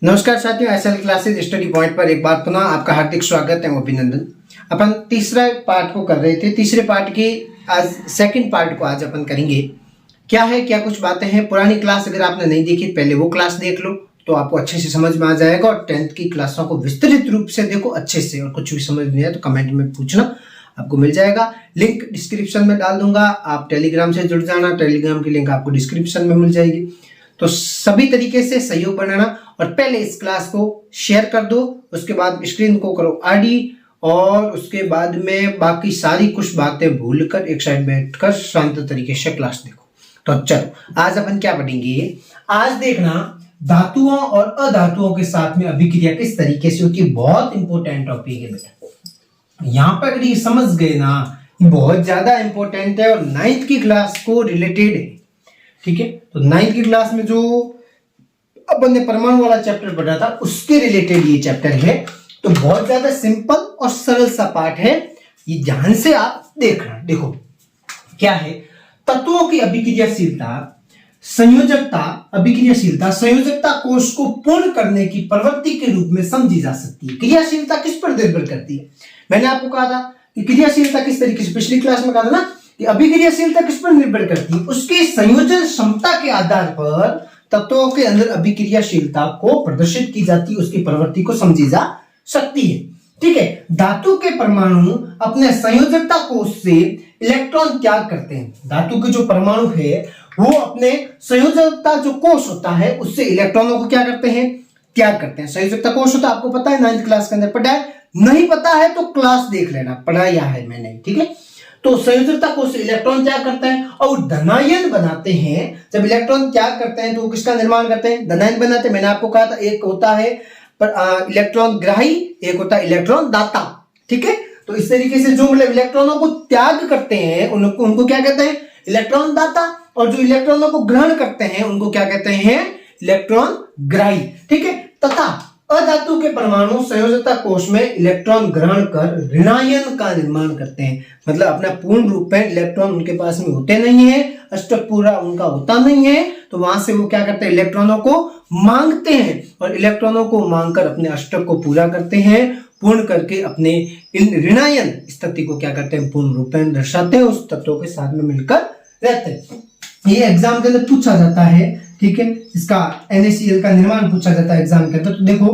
नमस्कार साथियों, SL classes study point पर एक बार पुनः आपका हार्दिक स्वागत है। अभिनंदन। अपन तीसरा पार्ट को कर रहे थे। तीसरे पार्ट की आज सेकंड पार्ट को आज अपन करेंगे। क्या है, क्या कुछ बातें हैं। पुरानी क्लास अगर आपने नहीं देखी, पहले वो क्लास देख लो तो आपको अच्छे से समझ में आ जाएगा। और 10th की क्लासों को विस्तृत रूप से देखो अच्छे से, और कुछ भी समझ नहीं आया तो कमेंट में पूछना, आपको मिल जाएगा। लिंक डिस्क्रिप्शन में डाल दूंगा। आप टेलीग्राम से जुड़ जाना, टेलीग्राम की लिंक आपको डिस्क्रिप्शन में मिल जाएगी। तो सभी तरीके से सहयोग बनाना, और पहले इस क्लास को शेयर कर दो, उसके बाद स्क्रीन को करो आडी, और उसके बाद में बाकी सारी कुछ बातें भूलकर एक साइड बैठकर शांत तरीके से क्लास देखो। तो चलो आज अपन क्या पढ़ेंगे। आज देखना धातुओं और अधातुओं के साथ में अभिक्रिया किस तरीके से होती है। बहुत इंपॉर्टेंट टॉपिक है बेटा। यहाँ पर अगर ये समझ गए ना, ये बहुत ज्यादा इंपॉर्टेंट है और 9th की क्लास को रिलेटेड है। ठीक है, तो 9th की क्लास में जो अपन ने परमाणु वाला चैप्टर पढ़ा था उसके रिलेटेड ये चैप्टर है। तो बहुत ज्यादा सिंपल और सरल सा पार्ट है, ये ध्यान से आप देखना। देखो क्या है, तत्वों की अभिक्रियाशीलता, संयोजकता, अभिक्रियाशीलता संयोजकता कोष को पूर्ण करने की प्रवृत्ति के रूप में समझी जा सकती है। क्रियाशीलता किस पर निर्भर करती है। मैंने आपको कहा था कि क्रियाशीलता किस तरीके से, पिछली क्लास में कहा था ना कि अभिक्रियाशीलता किस पर निर्भर करती है, उसके संयोजन क्षमता के आधार पर तत्वों के अंदर अभिक्रियाशीलता को प्रदर्शित की जाती है, उसकी प्रवृत्ति को समझी जा सकती है। ठीक है, धातु के परमाणु अपने संयोजकता कोष से इलेक्ट्रॉन त्याग करते हैं। धातु के जो परमाणु है वो अपने संयोजकता जो कोष होता है उससे इलेक्ट्रॉनों को क्या करते हैं, त्याग करते हैं। संयोजकता कोष होता है, आपको पता है 9th क्लास के अंदर पढ़ा है। नहीं पता है तो क्लास देख लेना, पढ़ाया है मैंने। ठीक है, तो संयोजकता कोष से इलेक्ट्रॉन त्याग करते हैं और धनायन बनाते हैं। जब इलेक्ट्रॉन त्याग करते हैं तो वो किसका निर्माण करते हैं, धनायन बनाते हैं। मैंने आपको कहा था एक होता है इलेक्ट्रॉन ग्राही, एक होता है इलेक्ट्रॉन दाता। ठीक है, तो इस तरीके से जो मतलब इलेक्ट्रॉनों को त्याग करते हैं उनको क्या कहते हैं, इलेक्ट्रॉन दाता। और जो इलेक्ट्रॉनों को ग्रहण करते हैं उनको क्या कहते हैं, इलेक्ट्रॉन ग्राही। ठीक है, तथा अधातु के परमाणु संयोजकता कोष में इलेक्ट्रॉन ग्रहण कर ऋणायन का निर्माण करते हैं। मतलब अपना पूर्ण रूप में इलेक्ट्रॉन उनके पास में होते नहीं है, अष्टक पूरा उनका होता नहीं है, तो वहां से वो क्या करते हैं, इलेक्ट्रॉनों को मांगते हैं और इलेक्ट्रॉनों को मांगकर अपने अष्टक को पूरा करते हैं। पूर्ण करके अपने इन ऋणायन स्थिति को क्या करते हैं, पूर्ण रूप में दर्शाते हैं, उस तत्वों के साथ में मिलकर रहते हैं। ये एग्जाम के अंदर पूछा जाता है। ठीक है, इसका NaCl का निर्माण पूछा जाता है एग्जाम के अंदर। तो देखो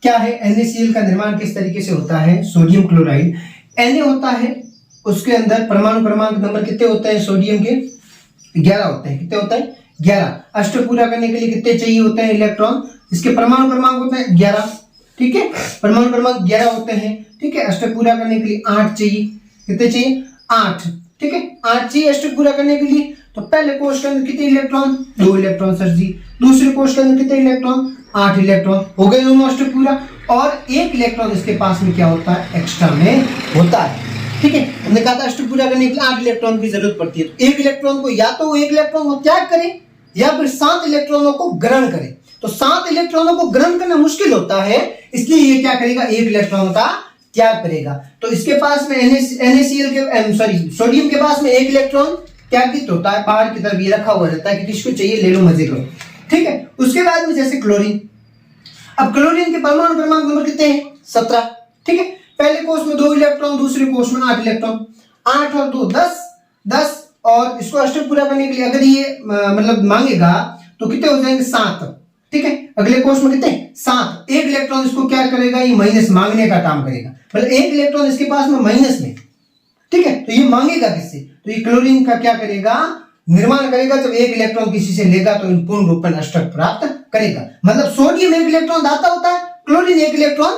क्या है, NaCl का निर्माण किस तरीके से होता है। सोडियम क्लोराइड Na होता है, उसके अंदर परमाणु क्रमांक नंबर कितने होते हैं, सोडियम के 11 होते हैं। कितने होता है, 11। अष्टक पूरा करने के लिए कितने चाहिए होते हैं इलेक्ट्रॉन, इसके परमाणु क्रमांक होते हैं 11। ठीक है, परमाणु क्रमांक 11 होते हैं। ठीक है, अष्टक पूरा करने के लिए 8 चाहिए। कितने चाहिए, 8। ठीक है, 8 चाहिए अष्टक पूरा करने के लिए। तो पहले कोष के अंदर कितने इलेक्ट्रॉन, 2 इलेक्ट्रॉन सर जी। दूसरे कोष के अंदर कितने इलेक्ट्रॉन, 8 इलेक्ट्रॉन। हो गए दोनों अष्टक पूरा, और 1 इलेक्ट्रॉन इसके पास में क्या होता है, एक्स्ट्रा में होता है। ठीक है, हमने कहा था अष्टक पूरा करने के लिए 8 इलेक्ट्रॉन की जरूरत पड़ती है। तो 1 इलेक्ट्रॉन को या तो 1 इलेक्ट्रॉन को त्याग करे या फिर 7 इलेक्ट्रॉनों को ग्रहण करे। तो 7 इलेक्ट्रॉनों को ग्रहण करना मुश्किल होता है, इसलिए ये क्या करेगा, 1 इलेक्ट्रॉन का त्याग करेगा। तो इसके पास में NaCl के सोडियम के पास में 1 इलेक्ट्रॉन त्यागित होता है, बाहर की तरफ ये रखा हुआ रहता है कि किसको चाहिए ले लो, मजे करो। ठीक है, उसके बाद में जैसे क्लोरीन। अब क्लोरीन के परमाणु क्रमांक नंबर कितने हैं, 17। ठीक है, पहले कोष में 2 इलेक्ट्रॉन, दूसरे कोष में 8 इलेक्ट्रॉन। 8 और 2 10, और इसको अष्टक पूरा करने के लिए अगर ये मतलब मांगेगा तो कितने हो जाएंगे, 7। ठीक है, अगले कोष में कितने, 7। 1 इलेक्ट्रॉन इसको क्या करेगा, ये माइनस मांगने का काम करेगा। मतलब 1 इलेक्ट्रॉन इसके पास में माइनस में। ठीक है, तो ये मांगेगा किससे, तो ये क्लोरीन का क्या करेगा, निर्माण करेगा। जब 1 इलेक्ट्रॉन किसी से लेगा तो पूर्ण रूप में अष्टक प्राप्त करेगा। मतलब सोडियम 1 इलेक्ट्रॉन दाता होता है, क्लोरीन 1 इलेक्ट्रॉन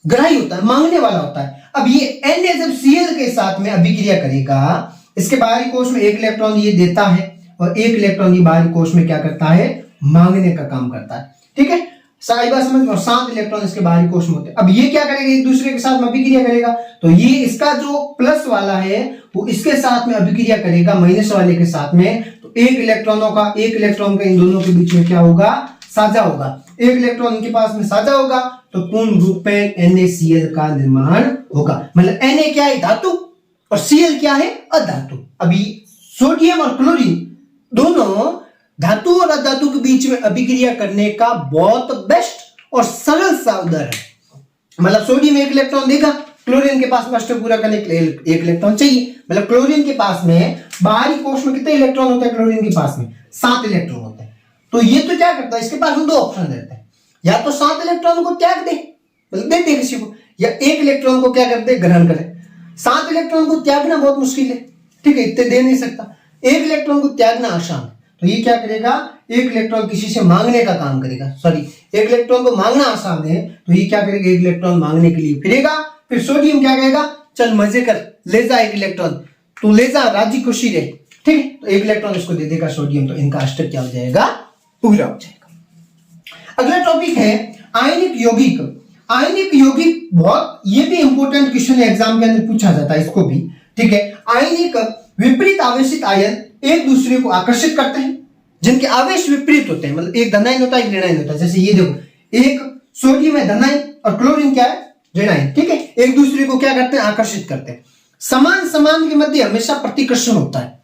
ग्राही होता है, मांगने वाला होता है। अब ये Na जब Cl के साथ में अभिक्रिया करेगा, इसके बाहरी कोष में 1 इलेक्ट्रॉन ये देता है और 1 इलेक्ट्रॉन ये बाहरी कोष में क्या करता है, मांगने का काम करता है। ठीक है, सारी बात समझ में। 7 इलेक्ट्रॉन इसके बाहरी कोष में होते हैं। अब ये क्या करेगा, एक दूसरे के साथ में अभिक्रिया करेगा। तो ये इसका जो प्लस वाला है वो इसके साथ में अभिक्रिया करेगा माइनस वाले के साथ में। तो 1 इलेक्ट्रॉन का इन दोनों के बीच में क्या होगा, साझा होगा। 1 इलेक्ट्रॉन इनके पास में साझा होगा तो पूर्ण रूप में NaCl का निर्माण होगा। मतलब Na क्या है, धातु, और Cl क्या है, अधातु। अभी सोडियम और क्लोरीन दोनों धातु और अधातु के बीच में अभिक्रिया करने का बहुत बेस्ट और सरल सा उदाहरण, मतलब सोडियम एक इलेक्ट्रॉन देगा, क्लोरीन के पास में अष्टक पूरा करने के लिए एक इलेक्ट्रॉन चाहिए। मतलब क्लोरीन के पास में बाहरी कोश में कितने इलेक्ट्रॉन होते हैं? क्लोरीन के पास में 7 इलेक्ट्रॉन होते हैं। तो ये तो क्या करता है, इसके पास में 2 ऑप्शन रहते हैं, या तो 7 इलेक्ट्रॉन को त्याग दे, मतलब दे दे किसी को, या 1 इलेक्ट्रॉन को क्या करते, ग्रहण करे। 7 इलेक्ट्रॉन को त्यागना बहुत मुश्किल है, ठीक है, इतने दे नहीं सकता। 1 इलेक्ट्रॉन को त्यागना आसान है, तो ये क्या करेगा, 1 इलेक्ट्रॉन किसी से मांगने का काम करेगा। सॉरी, 1 इलेक्ट्रॉन को मांगना आसान है, तो ये क्या करेगा, 1 इलेक्ट्रॉन मांगने के लिए फिरेगा। फिर सोडियम क्या कहेगा, चल मजे कर, ले जा 1 इलेक्ट्रॉन, तू ले जा, राजी खुशी रहे, ठीक है। तो 1 इलेक्ट्रॉन इसको दे देगा सोडियम, तो इनका अष्टक क्या हो जाएगा, पूरा हो जाएगा। अगला टॉपिक है आयनिक यौगिक। आयनिक यौगिक बहुत, ये भी इंपॉर्टेंट क्वेश्चन है, एग्जाम के अंदर पूछा जाता है इसको भी, ठीक है। आयनिक विपरीत आवेशित आयन एक दूसरे को आकर्षित करते हैं, जिनके आवेश विपरीत होते हैं, मतलब एक धनायन होता है एक ऋणायन होता है। जैसे ये देखो, एक सोडियम है धनायन और क्लोरीन क्या है, ऋणायन, ठीक है। एक दूसरे को क्या करते हैं, आकर्षित करते हैं। समान समान के मध्य हमेशा प्रतिकर्षण होता है,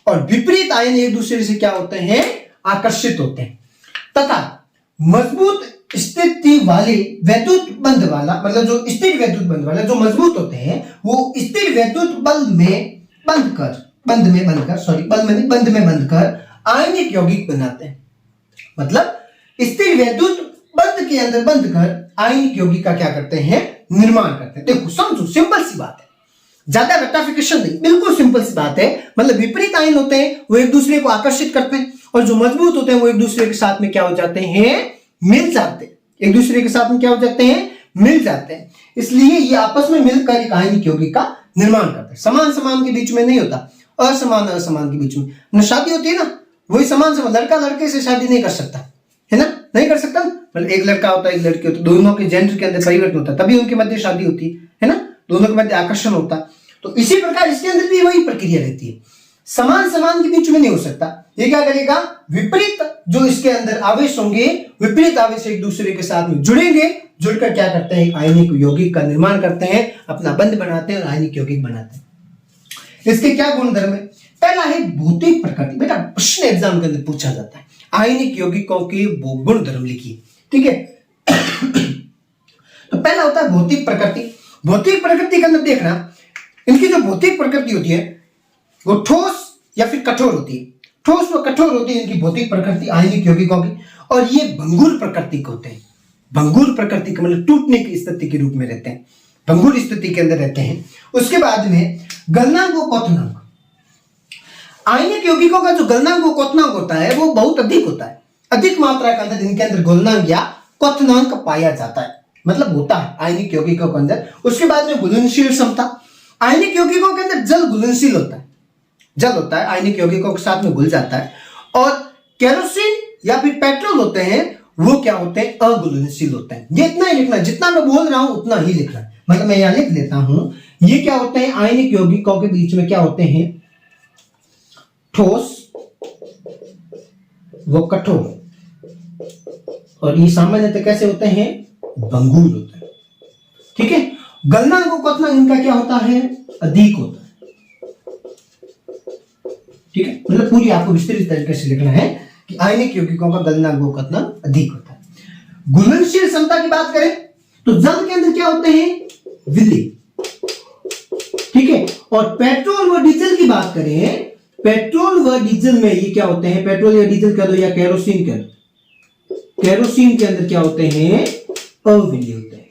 और विपरीत आयन एक दूसरे से क्या होते हैं, आकर्षित होते हैं। तथा मजबूत स्थिति वाले वैद्युत बंध वाला, मतलब जो स्थिर वैद्युत बंध वाला, जो मजबूत होते हैं, वो स्थिर वैद्युत बल में बंध में बंधकर आयनिक यौगिक बनाते हैं। मतलब स्थिर वैद्युत बंध के अंदर बंधकर आयनिक यौगिक का क्या करते हैं, निर्माण करते हैं। देखो समझो, सिंपल सी बात है, ज्यादा रट्टाफिकेशन नहीं, बिल्कुल सिंपल सी बात है। मतलब विपरीत आयन होते हैं, वो एक दूसरे को आकर्षित करते हैं, और जो मजबूत होते हैं वो एक दूसरे के साथ में क्या हो जाते हैं, मिल जाते हैं। एक दूसरे के साथ में क्या हो जाते हैं, मिल जाते हैं। इसलिए ये आपस में मिलकर एक आयनिक यौगिक का निर्माण करते हैं। समान समान के बीच में नहीं होता, असमान असमान के बीच में। शादी होती है ना, वही समान समान, लड़का लड़के से शादी नहीं कर सकता, है ना, नहीं कर सकता। मतलब एक लड़का होता है एक लड़की होती है, दोनों के जेंडर के अंदर परिवर्तन होता है, तभी उनके मध्य शादी होती है ना, दोनों के मध्य आकर्षण होता है। तो इसी प्रकार इसके अंदर भी वही प्रक्रिया रहती है, समान समान के बीच में नहीं हो सकता। ये क्या करेगा, विपरीत जो इसके अंदर आवेश होंगे, विपरीत आवेश एक दूसरे के साथ में जुड़ेंगे, जुड़कर क्या करते हैं, आयनिक यौगिक का निर्माण करते हैं, अपना बंध बनाते हैं और आयनिक यौगिक बनाते हैं। इसके क्या गुणधर्म है, पहला है भौतिक प्रकृति। बेटा प्रश्न एग्जाम के अंदर पूछा जाता है, आयनिक यौगिकों के गुणधर्म लिखिए, ठीक है। तो पहला होता है भौतिक प्रकृति। भौतिक प्रकृति के अंदर देखना, इनकी जो भौतिक प्रकृति होती है वो ठोस या फिर कठोर होती है। ठोस व कठोर होती है इनकी भौतिक प्रकृति आयनिक यौगिकों की, और ये भंगुर प्रकृति के होते हैं। भंगुर प्रकृति का मतलब टूटने की स्थिति के रूप में रहते हैं, भंगुर स्थिति के अंदर रहते हैं। उसके बाद में गलनांक व क्वथनांक। आयनिक यौगिकों का जो गलनांक व क्वथनांक होता है वो बहुत अधिक होता है, अधिक मात्रा के अंदर इनके अंदर गलनांक या क्वथनांक पाया जाता है, मतलब होता है आयनिक यौगिकों के अंदर। उसके बाद में घुलनशील क्षमता। आयनिक यौगिकों के अंदर जल घुलनशील होता है, जल होता है आयनिक यौगिकों के साथ में घुल जाता है। और केरोसिन या फिर पेट्रोल होते हैं, वो क्या होते हैं, अघुलनशील होते हैं। ये इतना ही लिखना, जितना मैं बोल रहा हूं उतना ही लिखना, मतलब मैं यहां लिख लेता हूं। ये क्या होते हैं, आयनिक यौगिकों के बीच में क्या होते हैं, ठोस वो कठोर, और ये सामान्यतः कैसे होते हैं, भंगुर होते हैं, ठीक है। गलनांक व क्वथनांक इनका क्या होता है, अधिक होता है, ठीक है। मतलब पूरी आपको विस्तृत तरीके से लिखना है कि आयनिक यौगिकों का गलनांक व क्वथनांक अधिक होता है। घुलनशील क्षमता की बात करें तो जल के अंदर क्या होते हैं, विलय, ठीक है। और पेट्रोल व डीजल की बात करें, पेट्रोल व डीजल में ये क्या होते हैं, पेट्रोल या डीजल कह दो या केरोसिन कह दो, केरोसिन के अंदर क्या होते हैं, अविलय होते हैं।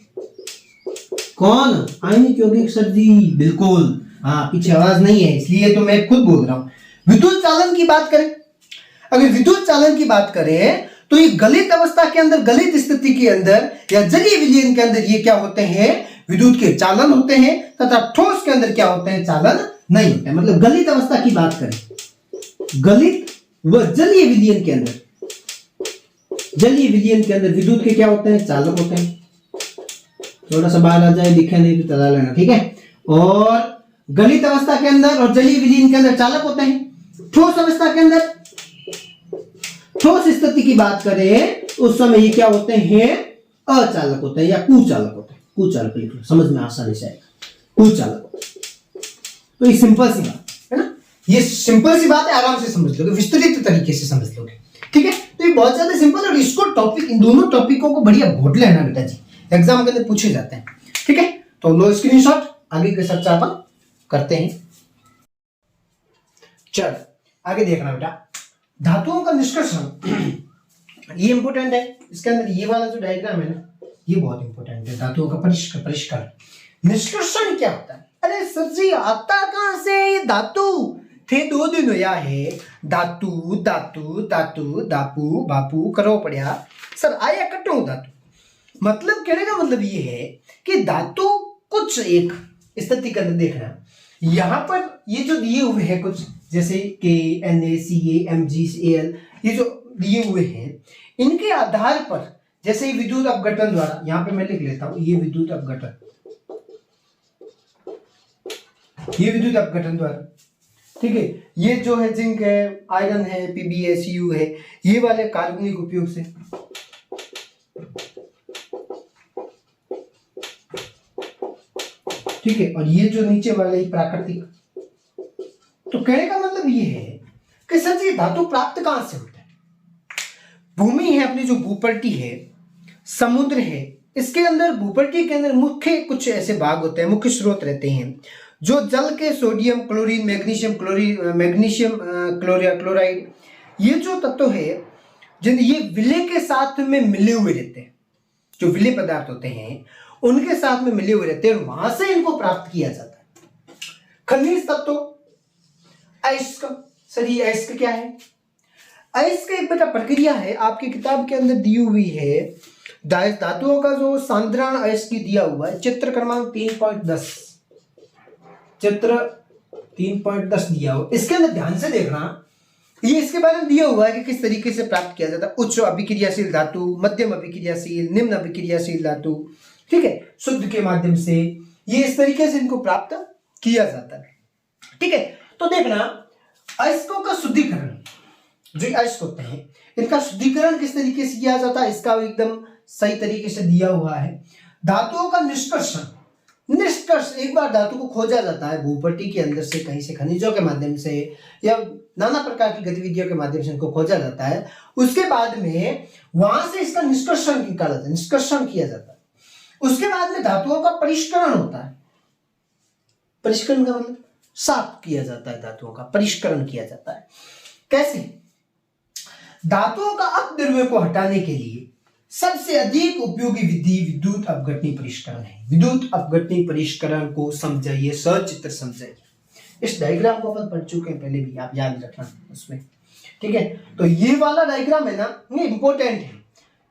कौन, आयनिक यौगिक सर जी, बिल्कुल, हाँ पीछे आवाज नहीं है इसलिए तो मैं खुद बोल रहा हूं। विद्युत चालन की बात करें, अगर विद्युत चालन की बात करें तो ये गलित अवस्था के अंदर, गलित स्थिति के अंदर या जलीय विलयन के अंदर ये क्या होते हैं, विद्युत के चालन होते हैं, तथा ठोस के अंदर क्या होते हैं, चालन नहीं होते हैं। मतलब गलित अवस्था की बात करें, गलित व जलीय विलयन के अंदर, जलीय विलयन के अंदर विद्युत के क्या होते हैं, चालक होते हैं। थोड़ा सा बाहर आ जाए, दिखे नहीं तो चला लेना, ठीक है। और गलित अवस्था के अंदर और जलीय विलयन के अंदर चालक होते हैं। ठोस अवस्था के अंदर, ठोस स्थिति की बात करें उस समय ये क्या होते हैं, अचालक होते हैं या कुचालक होते हैं। कुचालक लिख लो, समझ में आसानी से आएगा, कुचालक। तो ये सिंपल सी बात है ना, ये सिंपल सी बात है, आराम से समझ लोगे, विस्तृत तरीके से समझ लोगे, ठीक है। तो ये बहुत ज्यादा सिंपल और इसको टॉपिक, इन दोनों टॉपिकों को बढ़िया घोट लेना बेटा जी, एग्जाम के अंदर पूछे जाते हैं। ठीक है, तो लो स्क्रीनशॉट, आगे की चर्चा अपन करते हैं। चल आगे देखना बेटा, धातुओं का निष्कर्षण ये इंपॉर्टेंट है। इसके अंदर ये वाला जो डायग्राम है ना, ये बहुत इंपॉर्टेंट है। धातुओं का परिष्करण, निष्कर्षण क्या होता है? अरे सर जी आता कहां से? ये धातु थे दो दिन होया है, धातु धातु धातु दापू बापू करो पड़िया सर, आया कटो धातु। मतलब कहने का मतलब ये है कि धातु कुछ एक स्थिति का देखना, यहां पर ये जो दिए हुए हैं कुछ, जैसे के NaCl ये जो दिए हुए हैं, इनके आधार पर जैसे विद्युत अपघटन द्वारा, यहां पे मैं लिख लेता हूं ये विद्युत अपघटन, ये विद्युत अपघटन द्वारा, ठीक है, ये जो है जिंक है, आयरन है, Pb है, Cu है, ये वाले कार्बनिक उपयोग से, ठीक है, और ये जो नीचे वाले ही प्राकृतिक। तो कहने का मतलब ये है कि सर ये धातु प्राप्त कहां से होता है? भूमि है, अपनी जो भूपट्टी है, समुद्र है, इसके अंदर भूपट्टी के अंदर मुख्य कुछ ऐसे भाग होते हैं, मुख्य स्रोत रहते हैं जो जल के सोडियम क्लोरीन मैग्नीशियम क्लोराइड ये जो तत्व है, जिन ये विलय के साथ में मिले हुए रहते हैं, जो विलय पदार्थ होते हैं उनके साथ में मिले हुए रहते हैं, वहां से इनको प्राप्त किया जाता है। खनिज तत्व अयस्क, सर ये अयस्क क्या है? अयस्क एक बेटा प्रक्रिया है, आपकी किताब के अंदर दी हुई है, धातुओं का जो सांद्रण अयस्क दिया हुआ है, चित्र क्रमांक 3.10, चित्र 3.10 दिया हुआ, इसके अंदर ध्यान से देखना, ये इसके बारे में दिया हुआ है कि किस तरीके से प्राप्त किया जाता है। उच्च अभिक्रियाशील धातु, मध्यम अभिक्रियाशील, निम्न अभिक्रियाशील धातु, ठीक है, शुद्ध के माध्यम से, ये इस तरीके से इनको प्राप्त किया जाता है। ठीक है, तो देखना अयस्कों का शुद्धिकरण, जो अयस्क होते हैं इनका शुद्धिकरण किस तरीके से किया जाता है, इसका एकदम सही तरीके से दिया हुआ है। धातुओं का निष्कर्षण, निष्कर्ष एक बार धातु को खोजा जाता है भूपट्टी के अंदर से, कहीं से खनिजों के माध्यम से या नाना प्रकार की गतिविधियों के माध्यम से इनको खोजा जाता है, उसके बाद में वहां से इसका निष्कर्षण निकाला जाता है, निष्कर्षण किया जाता है। उसके बाद में धातुओं का परिष्करण होता है। परिष्करण का मतलब साफ किया जाता है, धातुओं का परिष्करण किया जाता है। कैसे? धातुओं का अपद्रव्य को हटाने के लिए सबसे अधिक उपयोगी विधि विद्युत अपघटनी परिष्करण है। विद्युत अपघटनी परिष्करण को समझाइए, सचित्र समझाइए। इस डायग्राम को अपन पढ़ चुके हैं पहले भी, आप याद रखना उसमें, ठीक है। तो ये वाला डायग्राम है ना, ये इंपॉर्टेंट है।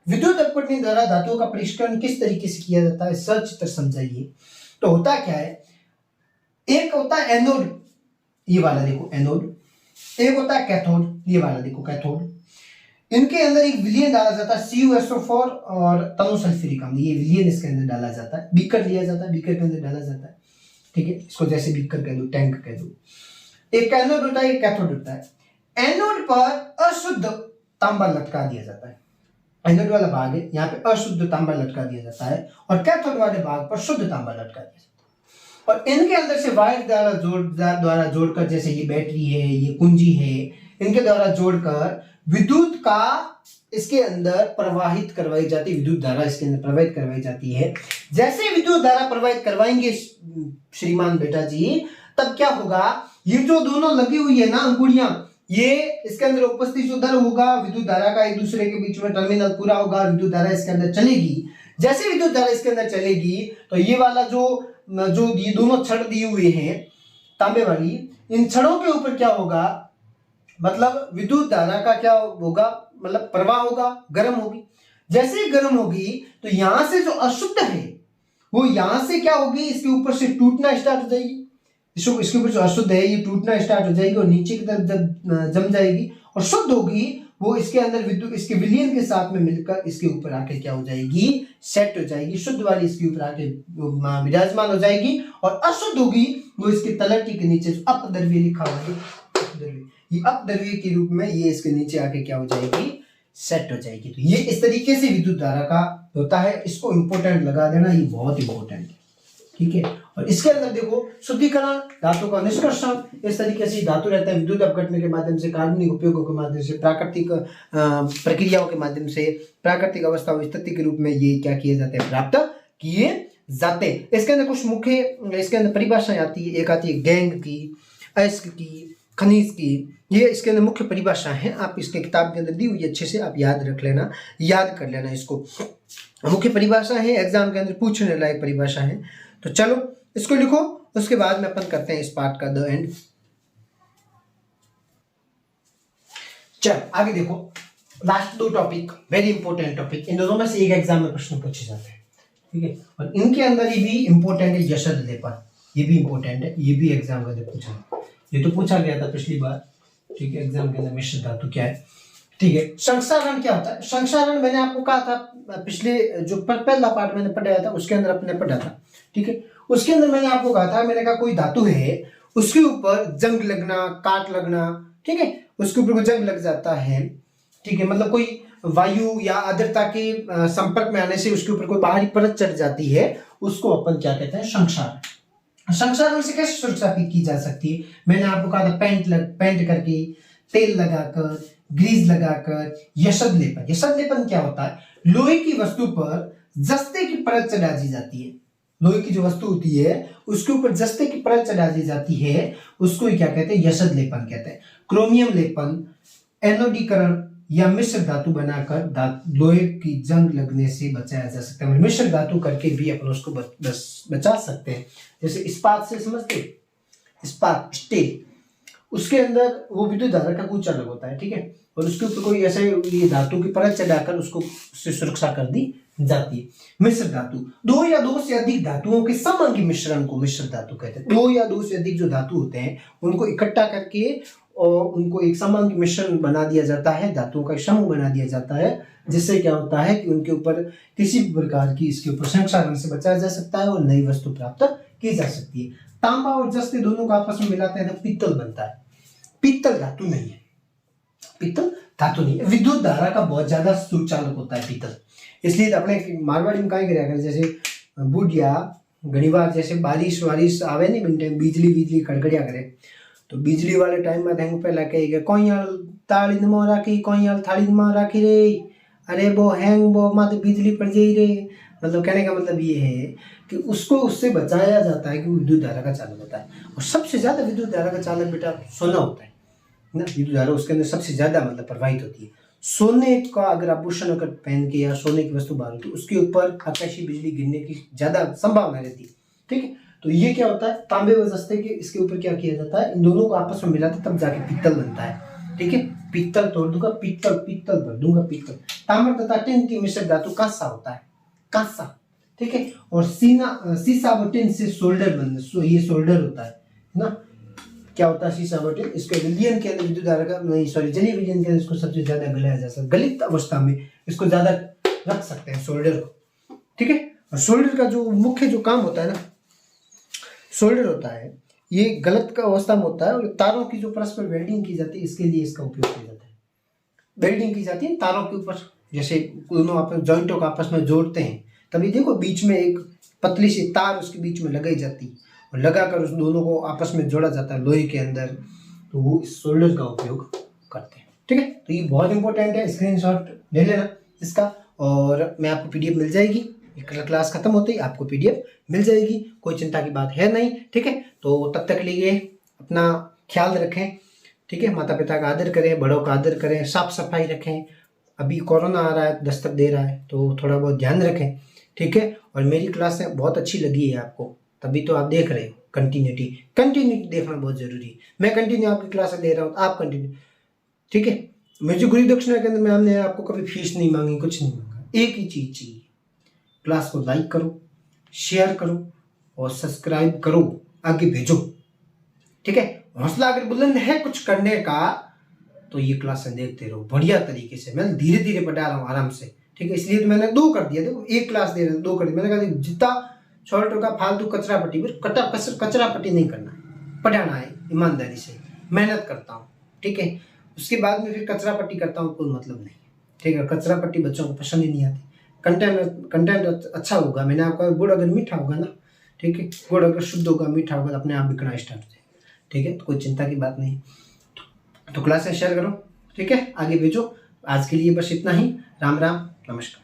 विद्युत अपघटनी द्वारा धातुओं का परिष्करण किस तरीके से किया जाता है, सचित्र समझाइए। तो होता क्या है, एक होता है एनोड, ये वाला देखो एनोड, एक होता है कैथोड, ये वाला देखो कैथोड। इनके अंदर एक विलयन डाला जाता है CuSO4 और तनु सल्फ्यूरिक अम्ल, ये विलयन इसके अंदर डाला जाता है, बीकर लिया जाता है, बीकर के अंदर डाला जाता है, ठीक है। इसको जैसे बीकर कह दो, टैंक कह दो। एक एनोड होता है, एक कैथोड होता है। एनोड पर अशुद्ध तांबा लटका दिया जाता है, एनोड वाला भाग है यहाँ पे अशुद्ध तांबा लटका दिया जाता है, और कैथोड वाले भाग पर शुद्ध तांबा लटका दिया जाता है। और इनके अंदर से वायर द्वारा जोड़कर, जैसे ये बैटरी है, ये कुंजी है, इनके द्वारा जोड़कर विद्युत का इसके अंदर प्रवाहित करवाई जाती है, विद्युत धारा इसके अंदर प्रवाहित करवाई जाती है। जैसे विद्युत धारा प्रवाहित करवाएंगे श्रीमान बेटा जी, तब क्या होगा, ये जो दोनों लगी हुई है ना अंगुड़ियां, ये इसके अंदर उपस्थित जो दर होगा विद्युत धारा का, एक दूसरे के बीच में टर्मिनल पूरा होगा, विद्युत धारा इसके अंदर चलेगी। जैसे विद्युत धारा इसके अंदर चलेगी तो ये वाला जो ये दोनों छड़ दिए हुए हैं तांबे वाली, इन छड़ों के ऊपर क्या होगा, मतलब विद्युत धारा का क्या होगा, मतलब प्रवाह होगा, गर्म होगी। जैसे ही गर्म होगी तो यहां से जो अशुद्ध है वो यहां से क्या होगी, इसके ऊपर से टूटना स्टार्ट हो जाएगी। इसके ऊपर जो अशुद्ध है ये टूटना स्टार्ट हो जाएगी और नीचे की तरफ जब जम जाएगी, और शुद्ध होगी वो इसके अंदर विद्युत इसके विलयन के साथ में मिलकर इसके ऊपर आके क्या हो जाएगी, सेट हो जाएगी। शुद्ध वाली इसके ऊपर आके विराजमान हो जाएगी, और अशुद्ध होगी वो इसके तलहटी के नीचे जो अपद्रव्य लिखा हुआ है, ये अपद्रव्य के रूप में ये इसके नीचे आके क्या हो जाएगी, सेट हो जाएगी। तो ये इस तरीके से विद्युत धारा का होता है, इसको इंपॉर्टेंट लगा देना, ये बहुत इंपॉर्टेंट है, ठीक है। और इसके अंदर देखो शुद्धिकरण, धातु का निष्कर्षण, इस तरीके से धातु रहता है विद्युत अपघटन के माध्यम से, कार्बनिक उपयोगों के माध्यम से, प्राकृतिक प्रक्रियाओं के माध्यम से, प्राकृतिक अवस्था स्थिति के रूप में ये क्या किए जाते हैं, प्राप्त किए जाते हैं। इसके अंदर कुछ मुख्य इसके अंदर परिभाषाएं आती है, एक आती है गैंग की, अयस्क की, खनिज की, ये इसके अंदर मुख्य परिभाषाएं हैं। आप इसके किताब के अंदर दी हुई अच्छे से आप याद रख लेना, याद कर लेना इसको। मुख्य परिभाषा है, एग्जाम के अंदर पूछने लायक परिभाषा है। तो चलो इसको लिखो, उसके बाद में अपन करते हैं इस पार्ट का द एंड। चल आगे देखो, लास्ट दो टॉपिक वेरी इंपॉर्टेंट टॉपिक, इन दोनों में से एक एग्जाम में प्रश्न पूछे जाते हैं, ठीक है। और इनके अंदर ये भी इंपॉर्टेंट है, यशद लेपन, ये भी इंपॉर्टेंट है, ये भी एग्जाम के अंदर पूछा, ये तो पूछा गया था पिछली बार, ठीक है, एग्जाम के अंदर मिश्र धातु क्या है, ठीक है। संक्षारण क्या होता है? संक्षारण मैंने आपको कहा था पिछले जो पहला पार्ट मैंने पढ़ाया था उसके अंदर अपने पढ़ा था, ठीक है। उसके अंदर मैंने आपको कहा था, मैंने कहा कोई धातु है उसके ऊपर जंग लगना, काट लगना, ठीक है, उसके ऊपर कोई जंग लग जाता है, ठीक है, मतलब कोई वायु या आर्द्रता के संपर्क में आने से उसके ऊपर कोई बाहरी परत चढ़ जाती है, उसको अपन क्या कहते हैं, संक्षारण। संक्षारण से कैसे सुरक्षा की जा सकती है? मैंने आपको कहा था पेंट करके, तेल लगाकर, ग्रीस लगाकर, यशद लेपन। यशद लेपन क्या होता है? लोहे की वस्तु पर जस्ते की परत चढ़ा दी जाती है, लोहे की जो वस्तु होती है उसके ऊपर जस्ते की परत चढ़ा दी जाती है, उसको क्या कहते हैं, यशद लेपन कहते हैं। क्रोमियम लेपन, एनोडीकरण या मिश्र धातु बनाकर लोहे की जंग लगने से बचाया जा सकता है। मिश्र धातु करके भी अपन उसको बचा सकते हैं। जैसे इस्पात से समझते, इस्पात स्टील, उसके अंदर वो विद्युत धारा का कुछ अलग होता है, ठीक है, और उसके ऊपर कोई ऐसे ये धातु की परत चढ़ाकर उसको उससे सुरक्षा कर दी जाती है। मिश्र धातु, दो या दो से अधिक धातुओं के समांगी मिश्रण को मिश्र धातु कहते हैं। दो या दो से अधिक जो धातु होते हैं उनको इकट्ठा करके और उनको एक समांगी मिश्रण बना दिया जाता है, धातुओं का समूह बना दिया जाता है, जिससे क्या होता है कि उनके ऊपर किसी भी प्रकार की इसके ऊपर संक्षारण से बचाया जा सकता है और नई वस्तु प्राप्त की जा सकती है। तांबा और जस्ते दोनों को आपस में मिलाते हैं तो पित्तल बनता है। पित्तल धातु नहीं है, पित्तल धातु नहीं है, विद्युत धारा का बहुत ज्यादा सुचालक होता है पित्तल। इसलिए अपने मारवाड़ी में कहीं करेगा, जैसे बुढ़िया घनी बार जैसे बारिश वारिश आवे नहीं बिन टाइम बिजली कड़कड़िया करे, तो बिजली वाले टाइम में देखो पहला कहेगा कोई ताली में राखी, कोई थाली में राखी रे, अरे वो हैंग वो माते बिजली पड़ जाई रे। मतलब कहने का मतलब ये है कि उसको उससे बचाया जाता है कि वो विद्युत धारा का चालक होता है। और सबसे ज्यादा विद्युत धारा का चालक बेटा सोना होता है ना, विद्युत धारा उसके अंदर सबसे ज्यादा मतलब प्रवाहित होती है। सोने का अगर आभूषण अगर पहन के या सोने की वस्तु बांध तो उसके ऊपर आकाशीय बिजली गिरने की ज्यादा संभावना रहती है, ठीक है। तो ये क्या होता है, तांबे व जस्ते के इसके ऊपर क्या किया जाता है, इन दोनों को आपस में मिलाते तब जाके पित्तल बनता है, ठीक है। पित्तल तोड़ दूंगा, पित्तल भर दूंगा, पित्तल। ताम्र तथा टिन की मिश्र धातु कांसा होता है, कांसा, ठीक है। और सीसा व टिन से सोल्डर बनता, ये सोल्डर होता है ना। क्या होता है सीसा व टिन, इसको विलयन के अंदर विद्युत धारा का नहीं सॉरी जलीय विलयन के अंदर इसको सबसे ज्यादा गलाया जा सकता है, गलित अवस्था में इसको ज्यादा रख सकते हैं सोल्डर को, ठीक है। और सोल्डर का जो मुख्य जो काम होता है ना, सोल्डर होता है ये गलत का अवस्था में होता है और तारों की जो परस्पर वेल्डिंग की जाती है इसके लिए इसका उपयोग किया जाता है। वेल्डिंग की जाती है तारों के ऊपर, जैसे दोनों आपस जॉइंटों को आपस में जोड़ते हैं, तभी देखो बीच में एक पतली सी तार उसके बीच में लगाई जाती है और लगाकर उस दोनों को आपस में जोड़ा जाता है लोहे के अंदर, तो वो इस सोल्डर का उपयोग करते हैं, ठीक है। तो ये बहुत इंपॉर्टेंट है, स्क्रीनशॉट ले लेना इसका, और मैं आपको पीडीएफ मिल जाएगी, क्लास खत्म होते ही आपको पीडीएफ मिल जाएगी, कोई चिंता की बात है नहीं, ठीक है। तो तब तक लिए अपना ख्याल रखें, ठीक है, माता पिता का आदर करें, बड़ों का आदर करें, साफ सफाई रखें। अभी कोरोना आ रहा है, दस्तक दे रहा है, तो थोड़ा बहुत ध्यान रखें, ठीक है। और मेरी क्लासें बहुत अच्छी लगी है आपको, तभी तो आप देख रहे हो। कंटिन्यूटी देखना बहुत जरूरी है। मैं कंटिन्यू आपकी क्लासें दे रहा हूँ, आप कंटिन्यू, ठीक है। मुझे गुरु दक्षिणा के अंदर में हमने आपको कभी फीस नहीं मांगी, कुछ नहीं मांगा, एक ही चीज चाहिए, क्लास को लाइक करो, शेयर करो और सब्सक्राइब करो, आगे भेजो, ठीक है। हौसला अगर बुलंद है कुछ करने का तो ये क्लासें देखते रहो बढ़िया तरीके से। मैं धीरे धीरे पढ़ा रहा हूँ आराम से, ठीक है, इसलिए तो मैंने 2 कर दिया। देखो एक क्लास दे रहे 2 कर दिया, मैंने कहा जितना छोटा का फालतू कचरा पट्टी कचरा पट्टी नहीं करना है, पढ़ाना है ईमानदारी से, मेहनत करता हूँ, ठीक है। उसके बाद में फिर कचरा पट्टी करता हूँ, कोई मतलब नहीं, ठीक है। कचरा पट्टी बच्चों को पसंद ही नहीं आती। कंटेंट अच्छा होगा, मैंने आपका गुड़ अगर मीठा होगा ना, ठीक है। गुड़ अगर शुद्ध होगा, मीठा होगा, तो अपने आप बिकना स्टार्ट हो जाएगा, ठीक है। तो कोई चिंता की बात नहीं। तो क्लास शेयर करो, ठीक है, आगे भेजो। आज के लिए बस इतना ही। राम राम, नमस्कार।